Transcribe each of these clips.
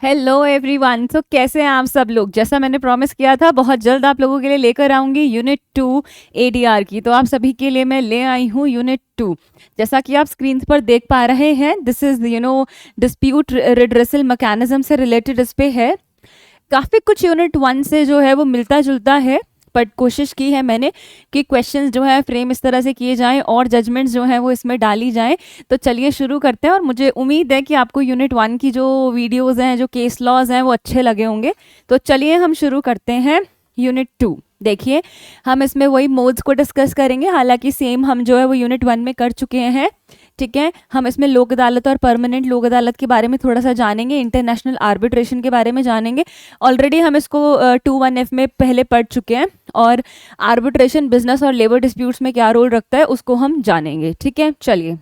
Hello everyone. तो कैसे हैं आप सब लोग। जैसा मैंने प्रॉमिस किया था, बहुत जल्द आप लोगों के लिए लेकर आऊंगी यूनिट 2 एडीआर की। तो आप सभी के लिए मैं ले आई हूँ यूनिट 2। जैसा कि आप स्क्रीन पर देख पा रहे हैं, this is dispute redressal mechanism से रिलेटेड इस पे है। काफ़ी कुछ यूनिट 1 से जो है वो मिलता जुलता है, बट कोशिश की है मैंने कि क्वेश्चंस जो है फ्रेम इस तरह से किए जाएं और जजमेंट्स जो है वो इसमें डाली जाएं। तो चलिए शुरू करते हैं, और मुझे उम्मीद है कि आपको यूनिट 1 की जो वीडियोस हैं, जो केस लॉज हैं, वो अच्छे लगे होंगे। तो चलिए हम शुरू करते हैं यूनिट 2। देखिए, हम इसमें वही मोड्स को डिस्कस करेंगे, हालांकि सेम हम जो है वो यूनिट 1 में कर चुके हैं। ठीक है, हम इसमें लोक अदालत और परमानेंट लोक अदालत के बारे में थोड़ा सा जानेंगे, इंटरनेशनल आर्बिट्रेशन के बारे में जानेंगे। ऑलरेडी हम इसको 2(1)F में पहले पढ़ चुके हैं, और आर्बिट्रेशन बिजनेस और लेबर डिस्प्यूट्स में क्या रोल रखता है उसको हम जानेंगे। ठीक है, चलिए।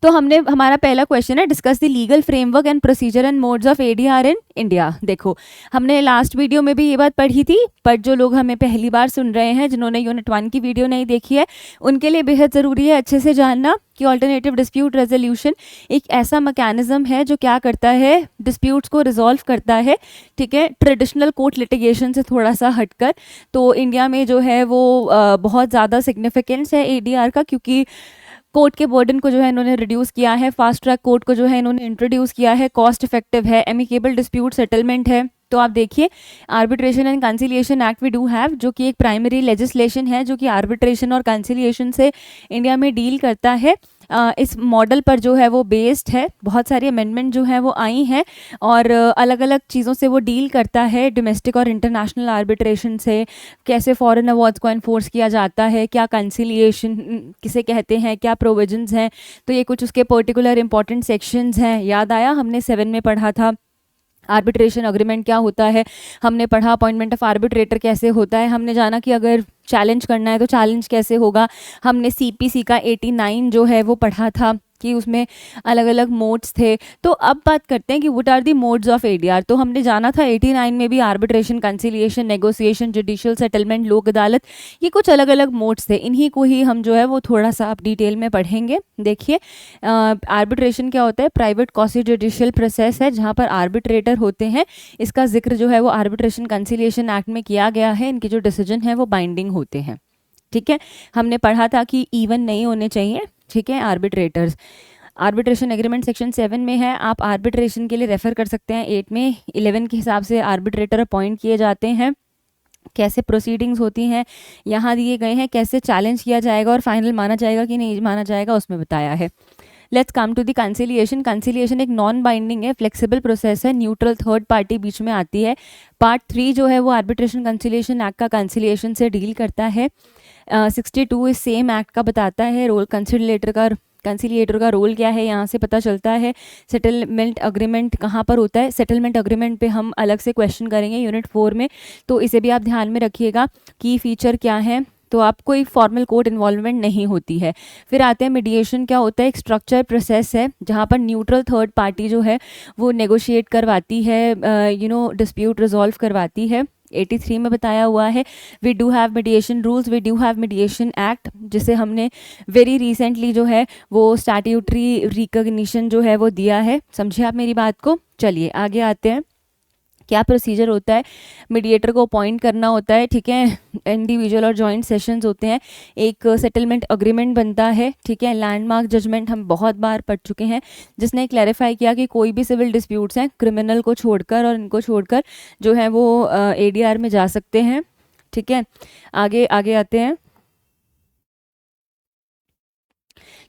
तो हमारा पहला क्वेश्चन है, discuss the legal framework and procedure and modes of ADR in India. देखो, हमने लास्ट वीडियो में भी ये बात पढ़ी थी, पर जो लोग हमें पहली बार सुन रहे हैं, जिन्होंने यूनिट 1 की वीडियो नहीं देखी है, उनके लिए बेहद ज़रूरी है अच्छे से जानना कि ऑल्टरनेटिव डिस्प्यूट रेजोल्यूशन एक ऐसा मैकेनिज्म है जो क्या करता है, डिस्प्यूट्स को रिजॉल्व करता है। ठीक है, ट्रेडिशनल कोर्ट लिटिगेशन से थोड़ा सा हटकर। तो इंडिया में जो है वो बहुत ज़्यादा सिग्निफिकेंस है एडीआर का, क्योंकि कोर्ट के बर्डन को जो है इन्होंने रिड्यूस किया है, फास्ट ट्रैक कोर्ट को जो है इन्होंने इंट्रोड्यूस किया है, कॉस्ट इफेक्टिव है, एमिकेबल डिस्प्यूट सेटलमेंट है। तो आप देखिए, arbitration and conciliation act we do have, जो कि एक प्राइमरी लेजिस्लेशन है जो कि आर्बिट्रेशन और कंसिलिएशन से इंडिया में डील करता है। इस मॉडल पर जो है वो बेस्ड है। बहुत सारी अमेंडमेंट जो है वो आई हैं, और अलग अलग चीज़ों से वो डील करता है, डोमेस्टिक और इंटरनेशनल आर्बिट्रेशन से, कैसे फॉरेन अवार्ड्स को एनफोर्स किया जाता है, क्या कंसिलिएशन किसे कहते हैं, क्या प्रोविजंस हैं। तो ये कुछ उसके पर्टिकुलर इंपॉर्टेंट सेक्शंस हैं। याद आया, हमने 7 में पढ़ा था आर्बिट्रेशन अग्रीमेंट क्या होता है, हमने पढ़ा अपॉइंटमेंट ऑफ आर्बिट्रेटर कैसे होता है, हमने जाना कि अगर चैलेंज करना है तो चैलेंज कैसे होगा। हमने सीपीसी का 89 जो है वो पढ़ा था कि उसमें अलग अलग मोड्स थे। तो अब बात करते हैं कि what are the modes of ADR. तो हमने जाना था 89 में भी arbitration, conciliation, negotiation, judicial settlement, Lok Adalat, ये कुछ अलग अलग मोड्स थे। इन्हीं को ही हम जो है वो थोड़ा सा अब डिटेल में पढ़ेंगे। देखिए, आर्बिट्रेशन क्या होता है, प्राइवेट क्वासी जुडिशियल प्रोसेस है जहाँ पर आर्बिट्रेटर होते हैं। इसका जिक्र जो है वो आर्बिट्रेशन कंसिलिएशन एक्ट में किया गया है। इनके जो डिसीजन है वो बाइंडिंग होते हैं। ठीक है, हमने पढ़ा था कि इवन नहीं होने चाहिए। ठीक है, आर्बिट्रेटर्स। आर्बिट्रेशन एग्रीमेंट सेक्शन 7 में है, आप आर्बिट्रेशन के लिए रेफर कर सकते हैं। 8 में 11 के हिसाब से आर्बिट्रेटर अपॉइंट किए जाते हैं, कैसे प्रोसीडिंग्स होती हैं यहाँ दिए गए हैं, कैसे चैलेंज किया जाएगा और फाइनल माना जाएगा कि नहीं माना जाएगा उसमें बताया है। Let's come to the conciliation. Conciliation एक नॉन बाइंडिंग है, फ्लेक्सिबल प्रोसेस है, न्यूट्रल थर्ड पार्टी बीच में आती है। पार्ट 3 जो है वो आर्बिट्रेशन कंसिलिएशन एक्ट का कंसिलिएशन से डील करता है। 62 इस सेम एक्ट का बताता है रोल कंसिलिएटर का रोल क्या है, यहाँ से पता चलता है। सेटलमेंट अग्रीमेंट कहाँ पर होता है, सेटलमेंट अग्रीमेंट पे हम अलग से क्वेश्चन करेंगे यूनिट 4 में, तो इसे भी आप ध्यान में रखिएगा कि फीचर क्या है। तो आपको कोई फॉर्मल कोर्ट इन्वॉल्वमेंट नहीं होती है। फिर आते हैं मीडिएशन। क्या होता है, एक स्ट्रक्चर प्रोसेस है जहाँ पर न्यूट्रल थर्ड पार्टी जो है वो नेगोशिएट करवाती है, डिस्प्यूट रिजॉल्व करवाती है। 83 में बताया हुआ है। We do have mediation rules, we do have mediation act, जिसे हमने वेरी रिसेंटली जो है वो स्टैट्यूटरी रिकॉग्निशन जो है वो दिया है। समझे आप मेरी बात को। चलिए आगे आते हैं। क्या प्रोसीजर होता है, मीडिएटर को अपॉइंट करना होता है। ठीक है, इंडिविजुअल और जॉइंट सेशंस होते हैं, एक सेटलमेंट अग्रीमेंट बनता है। ठीक है, लैंडमार्क जजमेंट हम बहुत बार पढ़ चुके हैं, जिसने क्लैरिफाई किया कि कोई भी सिविल डिस्प्यूट्स हैं क्रिमिनल को छोड़कर और इनको छोड़कर जो है वो एडीआर में जा सकते हैं। ठीक है, आगे आगे आते हैं।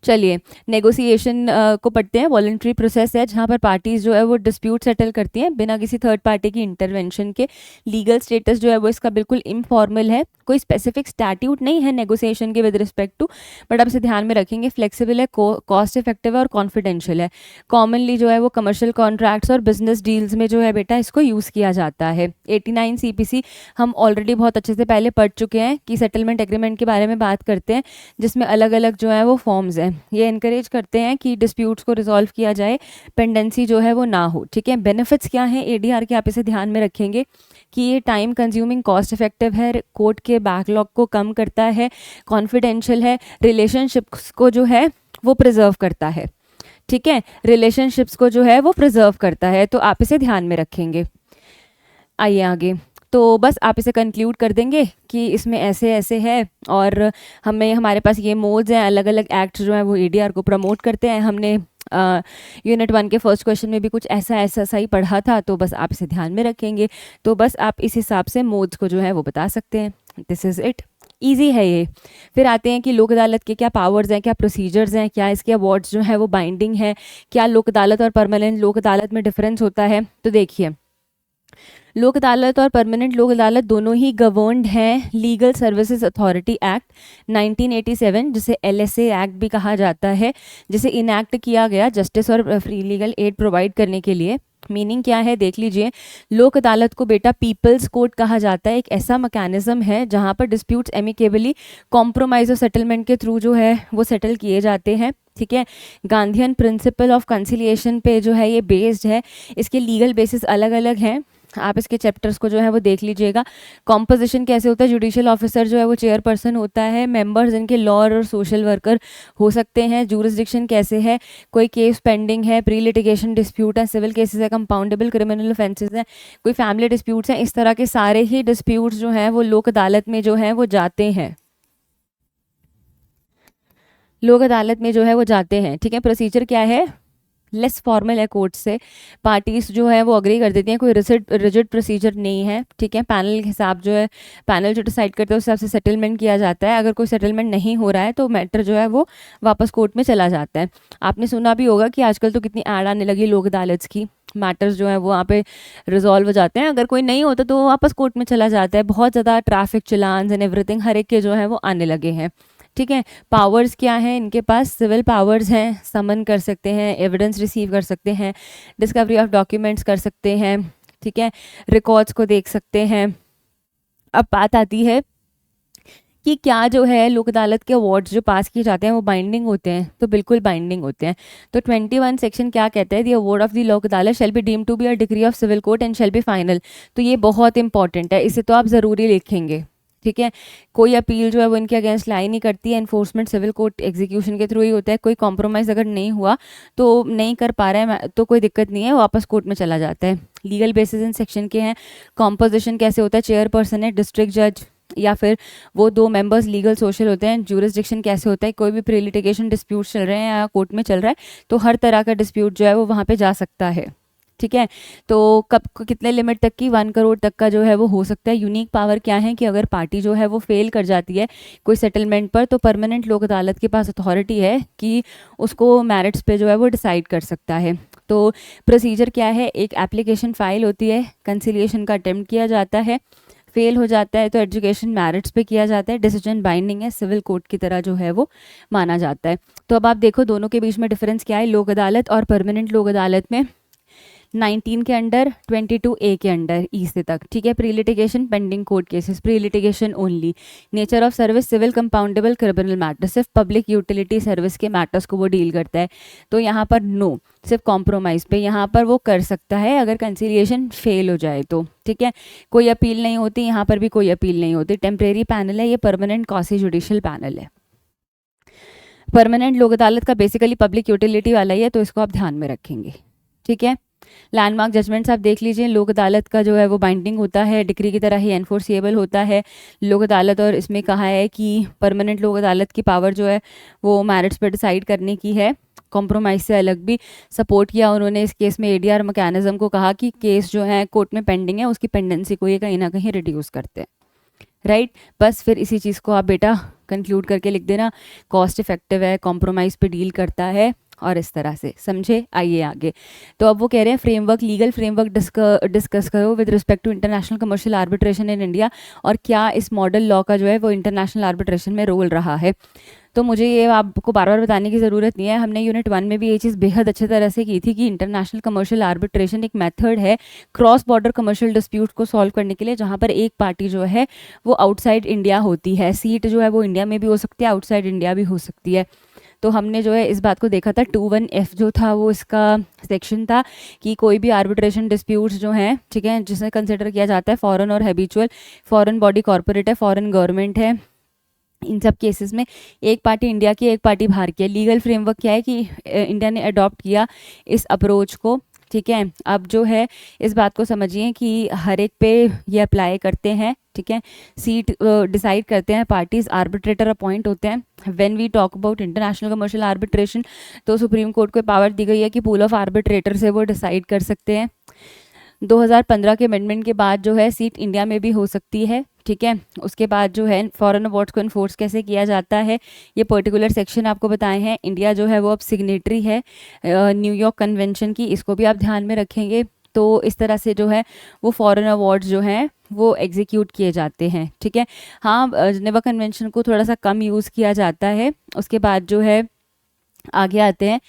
चलिए, नेगोशिएशन को पढ़ते हैं। वॉलंटरी प्रोसेस है जहाँ पर पार्टीज जो है वो डिस्प्यूट सेटल करती हैं बिना किसी थर्ड पार्टी की इंटरवेंशन के। लीगल स्टेटस जो है वो इसका बिल्कुल इनफॉर्मल है, कोई स्पेसिफिक स्टैट्यूट नहीं है नेगोशिएशन के विद रिस्पेक्ट टू, बट आप इसे ध्यान में रखेंगे। फ्लेक्सिबल है, कॉस्ट इफेक्टिव है और कॉन्फिडेंशियल है। कॉमनली जो है वो कमर्शियल कॉन्ट्रैक्ट्स और बिजनेस डील्स में जो है बेटा इसको यूज़ किया जाता है। 89 सीपीसी हम ऑलरेडी बहुत अच्छे से पहले पढ़ चुके हैं कि सेटलमेंट एग्रीमेंट के बारे में बात करते हैं, जिसमें अलग अलग जो है वो फॉर्म्स हैं। ये इनकरेज करते हैं कि डिस्प्यूट्स को रिजॉल्व किया जाए, पेंडेंसी जो है वो ना हो। ठीक है, बेनिफिट्स क्या हैं एडीआर के, आप इसे ध्यान में रखेंगे कि ये टाइम कंज्यूमिंग, कॉस्ट इफेक्टिव है, कोर्ट के बैकलॉग को कम करता है, कॉन्फिडेंशियल है, रिलेशनशिप्स को जो है वो प्रिजर्व करता है। ठीक है, रिलेशनशिप्स को जो है वो प्रिजर्व करता है, तो आप इसे ध्यान में रखेंगे। आइए आगे, तो बस आप इसे कंक्लूड कर देंगे कि इसमें ऐसे ऐसे है, और हमें हमारे पास ये मोड्स हैं, अलग अलग एक्ट जो है वो एडीआर को प्रमोट करते हैं। हमने यूनिट 1 के फर्स्ट क्वेश्चन में भी कुछ ऐसा ऐसा सा ही पढ़ा था, तो बस आप इसे ध्यान में रखेंगे। तो बस आप इस हिसाब से मोड्स को जो है वो बता सकते हैं। दिस इज़ इट, ईजी है ये। फिर आते हैं कि लोक अदालत के क्या पावर्स हैं, क्या प्रोसीजर्स हैं, क्या इसके अवार्ड्स जो है वो बाइंडिंग है, क्या लोक अदालत और परमानेंट लोक अदालत में डिफरेंस होता है। तो देखिए, लोक अदालत और परमानेंट लोक अदालत दोनों ही गवर्नड हैं लीगल सर्विसेज अथॉरिटी एक्ट 1987, जिसे एलएसए एक्ट भी कहा जाता है, जिसे इनैक्ट किया गया जस्टिस और फ्री लीगल एड प्रोवाइड करने के लिए। मीनिंग क्या है देख लीजिए, लोक अदालत को बेटा पीपल्स कोर्ट कहा जाता है। एक ऐसा मैकेनिज्म है जहां पर डिस्प्यूट्स एमिकेबली कॉम्प्रोमाइज और सेटलमेंट के थ्रू जो है वो सेटल किए जाते हैं। ठीक है, गांधीयन प्रिंसिपल ऑफ कंसिलिएशन पे जो है ये बेस्ड है। इसके लीगल बेसिस अलग अलग हैं, आप इसके चैप्टर्स को जो है वो देख लीजिएगा। कॉम्पोजिशन कैसे होता है, जुडिशियल ऑफिसर जो है वो चेयरपर्सन होता है, मेंबर्स इनके लॉयर और सोशल वर्कर हो सकते हैं। जूरिसडिक्शन कैसे है, कोई केस पेंडिंग है, प्री लिटिगेशन डिस्प्यूट है, सिविल केसेस है, कंपाउंडेबल क्रिमिनल ऑफेंसेस हैं, कोई फैमिली डिस्प्यूट्स हैं, इस तरह के सारे ही डिस्प्यूट्स जो हैं वो लोक अदालत में जो है वो जाते हैं, लोक अदालत में जो है वो जाते हैं। ठीक है, प्रोसीजर क्या है, लेस फॉर्मल है कोर्ट से, पार्टीज जो है वो अग्री कर देती हैं, कोई रिजिड प्रोसीजर नहीं है। ठीक है, पैनल के हिसाब जो है, पैनल जो डिसाइड करते हैं उस हिसाब से सेटलमेंट किया जाता है। अगर कोई सेटलमेंट नहीं हो रहा है तो मैटर जो है वो वापस कोर्ट में चला जाता है। आपने सुना भी होगा कि आजकल तो कितनी ऐड आने लगी लोक अदालत की, मैटर्स जो है वो वहाँ पे रिजॉल्व हो जाते हैं। अगर कोई नहीं होता तो वो वापस कोर्ट में चला जाता है। बहुत ज़्यादा ट्रैफिक चलान्स एंड एवरीथिंग हर एक के जो है वो आने लगे हैं। ठीक है, पावर्स क्या हैं इनके पास, सिविल पावर्स हैं, समन कर सकते हैं, एविडेंस रिसीव कर सकते हैं, डिस्कवरी ऑफ डॉक्यूमेंट्स कर सकते हैं। ठीक है, रिकॉर्ड्स को देख सकते हैं। अब बात आती है कि क्या जो है लोक अदालत के अवार्ड्स जो पास किए जाते हैं वो बाइंडिंग होते हैं, तो बिल्कुल बाइंडिंग होते हैं। तो 21 सेक्शन क्या कहता है, the award of the Lok Adalat shall be deemed to be a degree of civil court and shall be final. तो ये बहुत इंपॉर्टेंट है, इसे तो आप ज़रूरी लिखेंगे। ठीक है, कोई अपील जो है वो इनके अगेंस्ट लाई नहीं करती है, एनफोर्समेंट सिविल कोर्ट एग्जीक्यूशन के थ्रू ही होता है। कोई कॉम्प्रोमाइज़ अगर नहीं हुआ तो नहीं कर पा रहा है तो कोई दिक्कत नहीं है, वापस कोर्ट में चला जाता है। लीगल बेसिस इन सेक्शन के हैं, कॉम्पोजिशन कैसे होता है, चेयरपर्सन है, डिस्ट्रिक्ट जज या फिर वो 2 मेंबर्स लीगल सोशल होते हैं। ज्यूरिसडिक्शन कैसे होता है, कोई भी प्री लिटिगेशन डिस्प्यूट चल रहे हैं या कोर्ट में चल रहा है तो हर तरह का डिस्प्यूट जो है वो वहाँ पे जा सकता है। ठीक है, तो कब कितने लिमिट तक की, 1 करोड़ तक का जो है वो हो सकता है। यूनिक पावर क्या है कि अगर पार्टी जो है वो फेल कर जाती है कोई सेटलमेंट पर, तो परमानेंट लोक अदालत के पास अथॉरिटी है कि उसको मेरिट्स पे जो है वो डिसाइड कर सकता है। तो प्रोसीजर क्या है, एक एप्लीकेशन फाइल होती है, कंसिलिएशन का अटेम्प्ट किया जाता है, फेल हो जाता है तो एजुकेशन मेरिट्स पे किया जाता है, डिसीजन बाइंडिंग है, सिविल कोर्ट की तरह जो है वो माना जाता है। तो अब आप देखो दोनों के बीच में डिफरेंस क्या है, लोक अदालत और परमानेंट लोक अदालत में 19 के अंडर, 22A के अंडर, ई से तक। ठीक है, pre litigation pending court cases, pre litigation only, nature of service civil compoundable criminal matter, सिर्फ पब्लिक यूटिलिटी सर्विस के मैटर्स को वो डील करता है। तो यहाँ पर नो, सिर्फ कॉम्प्रोमाइज़ पे यहाँ पर वो कर सकता है अगर कंसिलिएशन फेल हो जाए तो। ठीक है, कोई अपील नहीं होती, यहाँ पर भी कोई अपील नहीं होती। टेम्परेरी पैनल है ये, परमानेंट क्वासी जुडिशियल पैनल है। परमानेंट लोक अदालत का बेसिकली पब्लिक यूटिलिटी वाला ही है, तो इसको आप ध्यान में रखेंगे। ठीक है, लैंडमार्क जजमेंट्स आप देख लीजिए, लोक अदालत का जो है वो बाइंडिंग होता है, डिक्री की तरह ही एनफोर्सिएबल होता है लोक अदालत। और इसमें कहा है कि परमानेंट लोक अदालत की पावर जो है वो मैरिट्स पर डिसाइड करने की है, कॉम्प्रोमाइज़ से अलग भी सपोर्ट किया उन्होंने इस केस में एडीआर मैकेनिज्म को, कहा कि केस जो है कोर्ट में पेंडिंग है उसकी पेंडेंसी को ये कहीं ना कहीं रिड्यूस करते हैं। राइट, बस फिर इसी चीज़ को आप बेटा कंक्लूड करके लिख देना, कॉस्ट इफेक्टिव है, कॉम्प्रोमाइज़ पे डील करता है और इस तरह से, समझे। आइए आगे, तो अब वो कह रहे हैं फ्रेमवर्क, लीगल फ्रेमवर्क डिस्कस करो with respect to international commercial arbitration in India, और क्या इस मॉडल लॉ का जो है वो इंटरनेशनल आर्बिट्रेशन में रोल रहा है। तो मुझे ये आपको बार बार बताने की ज़रूरत नहीं है, हमने यूनिट 1 में भी ये चीज़ बेहद अच्छे तरह से की थी कि इंटरनेशनल कमर्शियल आर्बिट्रेशन एक मेथड है क्रॉस बॉर्डर कमर्शियल डिस्प्यूट को सॉल्व करने के लिए, जहाँ पर एक पार्टी जो है वो आउटसाइड इंडिया होती है, सीट जो है वो इंडिया में भी हो सकती है, आउटसाइड इंडिया भी हो सकती है। तो हमने जो है इस बात को देखा था, 21F जो था वो इसका सेक्शन था कि कोई भी आर्बिट्रेशन डिस्प्यूट्स जो हैं, ठीक है, जिसे कंसिडर किया जाता है फॉरेन और हैबिचुअल, फॉरेन बॉडी कॉर्पोरेट है, फॉरेन गवर्नमेंट है, इन सब केसेस में एक पार्टी इंडिया की, एक पार्टी बाहर की है। लीगल फ्रेमवर्क क्या है कि इंडिया ने अडॉप्ट किया इस अप्रोच को, ठीक है। अब जो है इस बात को समझिए कि हर एक पे ये अप्लाई करते हैं, ठीक है। सीट डिसाइड करते हैं पार्टीज, आर्बिट्रेटर अपॉइंट होते हैं। When we talk about international commercial arbitration, तो सुप्रीम कोर्ट को पावर दी गई है कि पूल ऑफ आर्बिट्रेटर से वो डिसाइड कर सकते हैं। 2015 के अमेंडमेंट के बाद जो है सीट इंडिया में भी हो सकती है, ठीक है। उसके बाद जो है फॉरेन अवार्ड्स को इन्फोर्स कैसे किया जाता है, ये पर्टिकुलर सेक्शन आपको बताए हैं। इंडिया जो है वो अब सिग्नेटरी है न्यूयॉर्क कन्वेंशन की, इसको भी आप ध्यान में रखेंगे। तो इस तरह से जो है वो फॉरेन अवार्ड्स जो हैं वो एग्जीक्यूट किए जाते हैं, ठीक है। हाँ, जिनेवा कन्वेंशन को थोड़ा सा कम यूज़ किया जाता है। उसके बाद जो है आगे आते हैं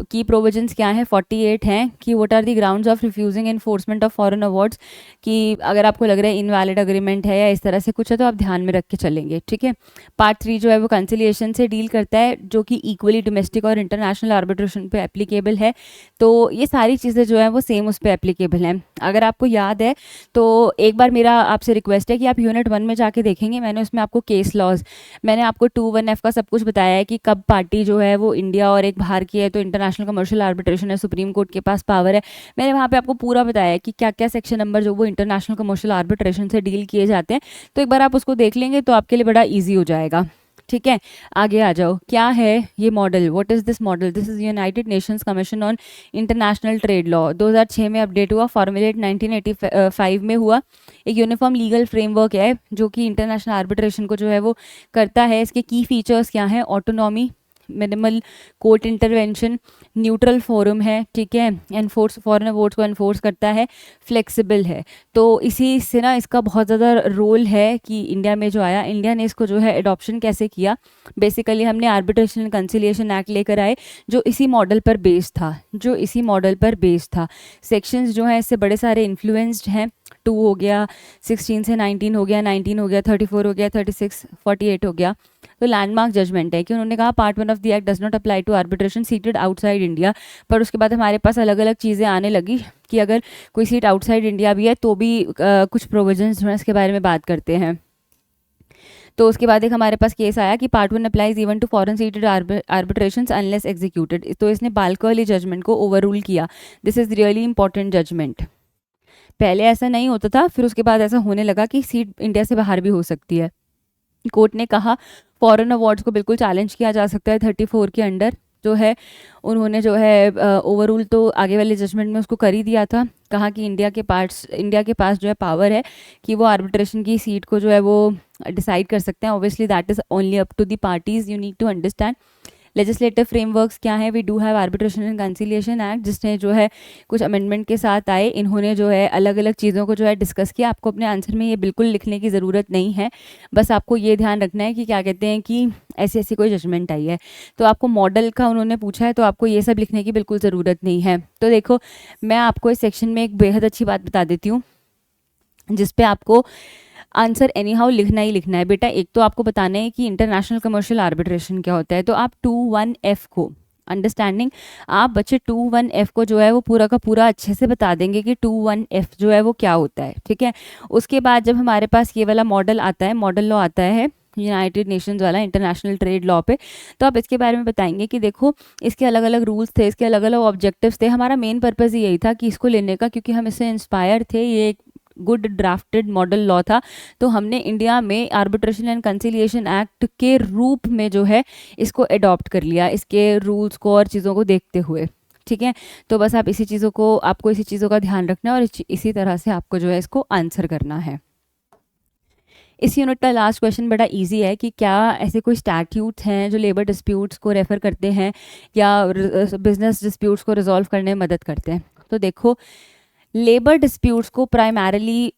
की प्रोविजंस क्या है, 48 हैं कि what are the grounds of refusing enforcement of foreign awards, कि अगर आपको लग रहा है इनवैलिड अग्रीमेंट है या इस तरह से कुछ है तो आप ध्यान में रख के चलेंगे, ठीक है। पार्ट 3 जो है वो कंसिलिएशन से डील करता है, जो कि इक्वली डोमेस्टिक और इंटरनेशनल आर्बिट्रेशन पे एप्लीकेबल है। तो ये सारी चीज़ें जो है वो सेम उस पर एप्लीकेबल हैं। अगर आपको याद है तो एक बार मेरा आपसे रिक्वेस्ट है कि आप यूनिट 1 में जाके देखेंगे, मैंने उसमें आपको केस लॉज, मैंने आपको 2(1)(f) का सब कुछ बताया है कि कब पार्टी जो है वो इंडिया और एक बाहर की है तो इंटरनेशनल कमर्शियल आर्बिट्रेशन है, सुप्रीम कोर्ट के पास पावर है। मैंने वहाँ पे आपको पूरा बताया है कि क्या क्या सेक्शन नंबर जो वो इंटरनेशनल कमर्शियल आर्बिट्रेशन से डील किए जाते हैं। तो एक बार आप उसको देख लेंगे तो आपके लिए बड़ा ईजी हो जाएगा, ठीक है। आगे आ जाओ, क्या है ये model, what is this model? This is United Nations commission on international trade law, 2006 में अपडेट हुआ, फॉर्मुलेट 1985 में हुआ। एक यूनिफॉर्म लीगल फ्रेमवर्क है जो कि इंटरनेशनल आर्बिट्रेशन को जो है वो करता है। इसके की फीचर्स क्या हैं? Autonomy, minimal court intervention, neutral forum है, ठीक है, एनफोर्स फॉरेन अवार्ड्स को एनफोर्स करता है, फ्लेक्सिबल है। तो इसी से ना इसका बहुत ज़्यादा रोल है कि इंडिया में जो आया, इंडिया ने इसको जो है एडॉप्शन कैसे किया। बेसिकली हमने आर्बिट्रेशन एंड कंसिलिएशन एक्ट लेकर आए जो इसी मॉडल पर बेस्ड था, जो इसी मॉडल पर बेस्ड था। सेक्शंस जो हैं इससे बड़े सारे इन्फ्लुएंस्ड हैं, 2 हो गया, 16 से 19 हो गया, 19 हो गया, 34 हो गया, 36, 48 हो गया। तो लैंडमार्क जजमेंट है कि उन्होंने कहा part 1 of the act does not apply to arbitration seated outside India. पर उसके बाद हमारे पास अलग अलग चीज़ें आने लगी कि अगर कोई सीट आउटसाइड इंडिया भी है तो भी कुछ प्रोविजंस जो है इसके बारे में बात करते हैं। तो उसके बाद एक हमारे पास केस आया कि part 1 applies even to foreign seated arbitrations unless executed. तो इसने बालकोली जजमेंट को ओवर रूल किया। This is really important judgment. पहले ऐसा नहीं होता था, फिर उसके बाद ऐसा होने लगा कि सीट इंडिया से बाहर भी हो सकती है। कोर्ट ने कहा फॉरेन अवार्ड्स को बिल्कुल चैलेंज किया जा सकता है 34 के अंडर जो है। उन्होंने जो है ओवररूल तो आगे वाले जजमेंट में उसको कर ही दिया था। कहा कि इंडिया के पास जो है पावर है कि वो आर्बिट्रेशन की सीट को जो है वो डिसाइड कर सकते हैं। Obviously that is only up to the parties, you need to understand. Legislative frameworks क्या है? We do have arbitration and conciliation act, जिसने जो है कुछ अमेंडमेंट के साथ आए। इन्होंने जो है अलग अलग चीज़ों को जो है डिस्कस किया। आपको अपने आंसर में ये बिल्कुल लिखने की ज़रूरत नहीं है, बस आपको ये ध्यान रखना है कि क्या कहते हैं कि ऐसी ऐसी कोई जजमेंट आई है। तो आपको मॉडल का उन्होंने पूछा है तो आपको ये सब लिखने की बिल्कुल ज़रूरत नहीं है। तो देखो, मैं आपको इस सेक्शन में एक बेहद अच्छी बात बता देती हूँ जिसपे आपको आंसर एनी हाउ लिखना ही लिखना है बेटा। एक तो आपको बताना है कि इंटरनेशनल कमर्शियल आर्बिट्रेशन क्या होता है। तो आप 2(1)(f) को अंडरस्टैंडिंग, आप बच्चे 2(1)(f) को जो है वो पूरा का पूरा अच्छे से बता देंगे कि 2(1)(f) जो है वो क्या होता है, ठीक है। उसके बाद जब हमारे पास ये वाला मॉडल आता है, मॉडल लॉ आता है यूनाइटेड नेशंस वाला इंटरनेशनल ट्रेड लॉ पे, तो आप इसके बारे में बताएंगे कि देखो इसके अलग अलग रूल्स थे, इसके अलग अलग ऑब्जेक्टिव्स थे। हमारा मेन पर्पज़ यही था कि इसको लेने का, क्योंकि हम इससे इंस्पायर थे, ये एक गुड ड्राफ्टेड मॉडल लॉ था। तो हमने इंडिया में आर्बिट्रेशन एंड कंसिलिएशन एक्ट के रूप में जो है इसको अडॉप्ट कर लिया, इसके रूल्स को और चीज़ों को देखते हुए, ठीक है। तो बस आप आपको इसी चीज़ों का ध्यान रखना है और इसी तरह से आपको जो है इसको आंसर करना है। इस यूनिट का लास्ट क्वेश्चन बड़ा इजी है कि क्या ऐसे कोई स्टैट्यूट्स हैं जो लेबर डिस्प्यूट्स को रेफ़र करते हैं या बिजनेस डिस्प्यूट्स को रिजॉल्व करने में मदद करते हैं? तो देखो, लेबर डिस्प्यूट्स को प्राइमरली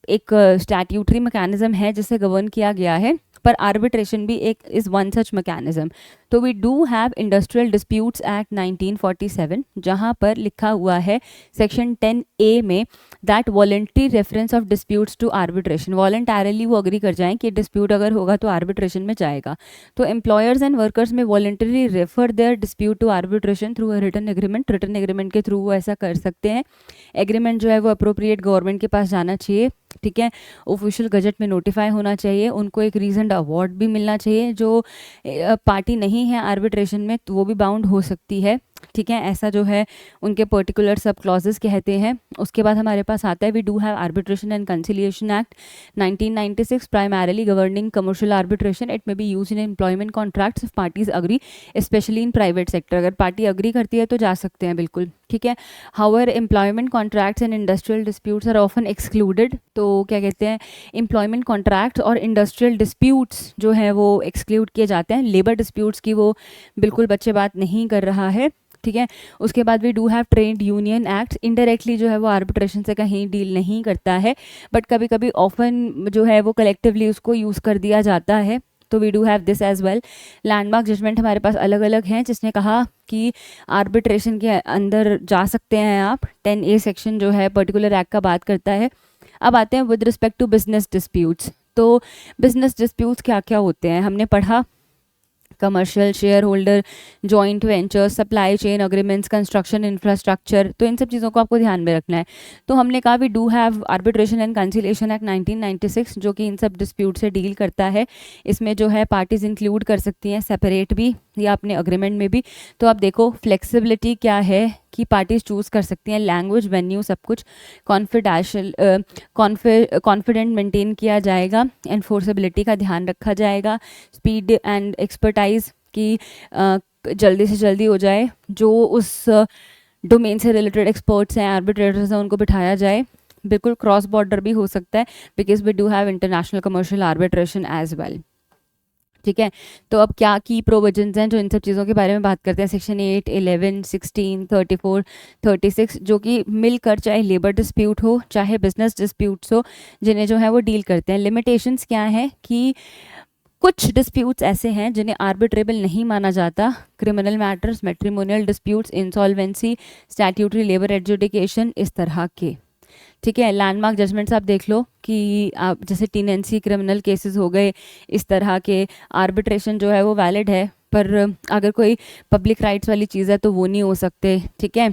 एक स्टैट्यूटरी मैकेनिज्म है जिससे गवर्न किया गया है, पर आर्बिट्रेशन भी एक इज़ वन सच मैकेनिज्म। तो we do have industrial disputes act 1947, जहाँ पर लिखा हुआ है सेक्शन 10A में that voluntary reference of disputes to arbitration, voluntarily वो अग्री कर जाएं कि डिस्प्यूट अगर होगा तो आर्बिट्रेशन में जाएगा। तो एम्प्लॉयर्स एंड वर्कर्स में voluntary refer their dispute to arbitration through a written agreement, written agreement के थ्रू वो ऐसा कर सकते हैं। एग्रीमेंट जो है वो अप्रोप्रिएट गवर्नमेंट के पास जाना चाहिए, ठीक है, ऑफिशियल गजट में नोटिफाई होना चाहिए, उनको एक रीजन अवार्ड भी मिलना चाहिए। जो पार्टी नहीं है आर्बिट्रेशन में तो वो भी बाउंड हो सकती है, ठीक है, ऐसा जो है उनके पर्टिकुलर सब क्लॉजेस कहते हैं। उसके बाद हमारे पास आता है we do have arbitration and conciliation act 1996, primarily governing commercial arbitration, it may be use in employment contracts if parties agree, especially in private sector. अगर पार्टी अग्री करती है तो जा सकते हैं बिल्कुल, ठीक है। However employment contracts and industrial disputes are often excluded, तो क्या कहते हैं एम्प्लॉयमेंट कॉन्ट्रैक्ट और इंडस्ट्रियल डिस्प्यूट्स जो है वो एक्सक्लूड किए जाते हैं। लेबर डिस्प्यूट्स की वो बिल्कुल बच्चे बात नहीं कर रहा है, ठीक है। उसके बाद we do have trade union act, indirectly जो है वो आर्बिट्रेशन से कहीं डील नहीं करता है, बट कभी कभी ऑफन जो है वो कलेक्टिवली उसको यूज़ कर दिया जाता है, तो we do have this as well. Landmark judgement हमारे पास अलग अलग हैं, जिसने कहा कि आर्बिट्रेशन के अंदर जा सकते हैं आप। 10A सेक्शन जो है पर्टिकुलर एक्ट का बात करता है। अब आते हैं with respect to business disputes. तो बिजनेस डिस्प्यूट्स क्या क्या होते हैं हमने पढ़ा, commercial, shareholder, joint venture, supply chain agreements, construction infrastructure, तो इन सब चीज़ों को आपको ध्यान में रखना है। तो हमने कहा we do have arbitration and conciliation act 1996 जो कि इन सब डिस्प्यूट से डील करता है। इसमें जो है पार्टीज इंक्लूड कर सकती हैं सेपरेट भी या अपने अग्रीमेंट में भी। तो आप देखो फ्लेक्सिबिलिटी क्या है कि पार्टीज चूज़ कर सकती हैं, लैंग्वेज, वेन्यू, सब कुछ कॉन्फिडेंशियल कॉन्फिडेंट मेंटेन किया जाएगा, एनफोर्सेबिलिटी का ध्यान रखा जाएगा, स्पीड एंड एक्सपर्टाइज की जल्दी से जल्दी हो जाए, जो उस डोमेन से रिलेटेड एक्सपर्ट्स हैं, आर्बिट्रेटर्स हैं, उनको बिठाया जाए। बिल्कुल क्रॉस बॉर्डर भी हो सकता है because we do have international commercial arbitration as well, ठीक है। तो अब क्या की प्रोविजंस हैं जो इन सब चीज़ों के बारे में बात करते हैं, सेक्शन 8, 11, 16, 34, 36, जो कि मिलकर चाहे लेबर डिस्प्यूट हो चाहे बिजनेस डिस्प्यूट्स हो जिन्हें जो है वो डील करते हैं। लिमिटेशंस क्या है कि कुछ डिस्प्यूट्स ऐसे हैं जिन्हें आर्बिट्रेबल नहीं माना जाता, criminal matters, matrimonial disputes, insolvency, statutory labour adjudication, इस तरह के, ठीक है। लैंडमार्क जजमेंट्स आप देख लो कि आप जैसे टीनेंसी, क्रिमिनल केसेस हो गए, इस तरह के आर्बिट्रेशन जो है वो वैलिड है, पर अगर कोई पब्लिक राइट्स वाली चीज़ है तो वो नहीं हो सकते, ठीक है।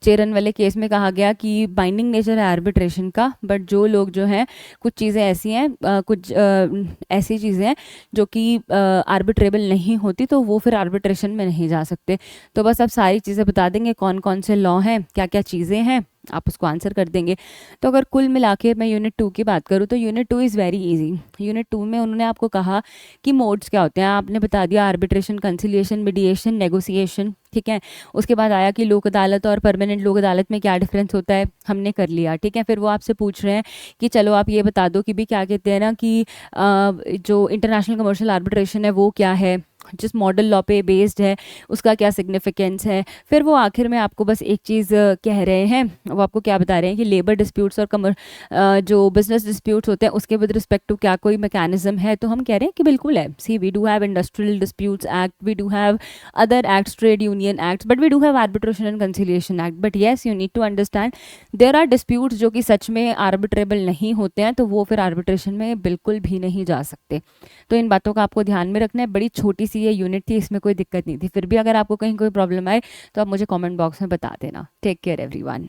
चेरन वाले केस में कहा गया कि बाइंडिंग नेचर है आर्बिट्रेशन का, बट जो लोग जो हैं कुछ चीज़ें ऐसी हैं, कुछ ऐसी चीज़ें हैं जो कि आर्बिट्रेबल नहीं होती, तो वो फिर आर्बिट्रेशन में नहीं जा सकते। तो बस आप सारी चीज़ें बता देंगे कौन कौन से लॉ हैं, क्या क्या चीज़ें हैं, आप उसको आंसर कर देंगे। तो अगर कुल मिला के मैं यूनिट 2 की बात करूँ तो unit 2 is very easy. Unit 2 में उन्होंने आपको कहा कि मोड्स क्या होते हैं, आपने बता दिया आर्बिट्रेशन, कंसिलिएशन, मीडिएशन, नेगोशिएशन, ठीक है। उसके बाद आया कि लोक अदालत और परमानेंट लोक अदालत में क्या डिफरेंस होता है, हमने कर लिया, ठीक है। फिर वो आपसे पूछ रहे हैं कि चलो आप ये बता दो कि भी क्या कहते हैं ना कि जो इंटरनेशनल कमर्शियल आर्बिट्रेशन है वो क्या है, जिस मॉडल लॉ पे बेस्ड है उसका क्या सिग्निफिकेंस है। फिर वो आखिर में आपको बस एक चीज़ कह रहे हैं, वो आपको क्या बता रहे हैं कि लेबर डिस्प्यूट्स और जो बिजनेस डिस्प्यूट्स होते हैं उसके विद रिस्पेक्ट टू क्या कोई मैकेनिज्म है, तो हम कह रहे हैं कि बिल्कुल है। See we do have industrial disputes act, we do have other acts, trade union acts, but we do have arbitration and conciliation act. But yes you need to understand there are disputes जो कि सच में arbitrable नहीं होते हैं, तो वो फिर arbitration में बिल्कुल भी नहीं जा सकते। तो इन बातों का आपको ध्यान में रखना है। बड़ी छोटी सी ये यूनिट थी, इसमें कोई दिक्कत नहीं थी। फिर भी अगर आपको कहीं कोई प्रॉब्लम आए तो आप मुझे कमेंट बॉक्स में बता देना। Take care everyone.